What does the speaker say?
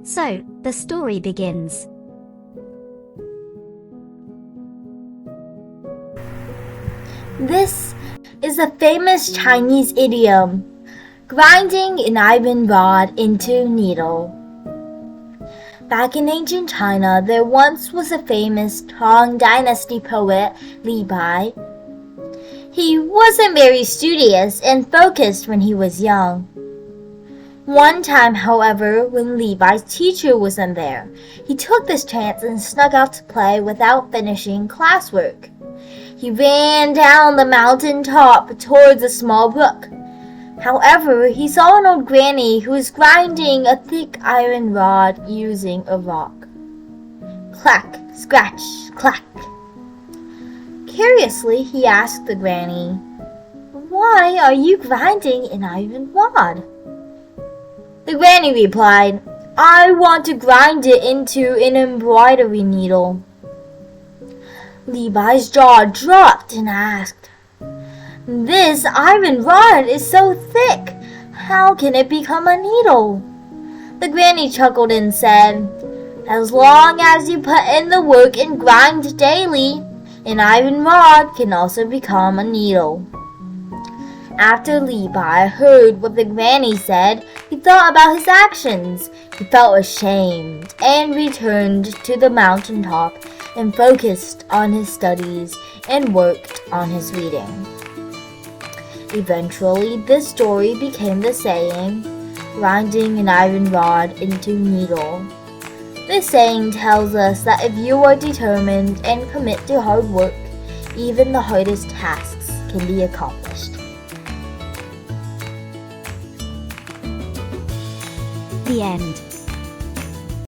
So, the story begins. This is a famous Chinese idiom, grinding an iron rod into needle. Back in ancient China, there once was a famous Tang Dynasty poet, Li Bai. He wasn't very studious and focused when he was young. One time, however, when Li Bai's teacher wasn't there, he took this chance and snuck out to play without finishing classwork. He ran down the mountain top towards a small brook. However, he saw an old granny who was grinding a thick iron rod using a rock. Clack, scratch, clack. Curiously, he asked the granny, "Why are you grinding an iron rod?" The granny replied, "I want to grind it into an embroidery needle." Li Bai's jaw dropped and asked, "This iron rod is so thick, how can it become a needle?" The granny chuckled and said, "As long as you put in the work and grind daily, an iron rod can also become a needle." After Li Bai heard what the granny said, he thought about his actions. He felt ashamed and returned to the mountaintop and focused on his studies and worked on his reading. Eventually, this story became the saying, grinding an iron rod into needle. This saying tells us that if you are determined and commit to hard work, even the hardest tasks can be accomplished. The end.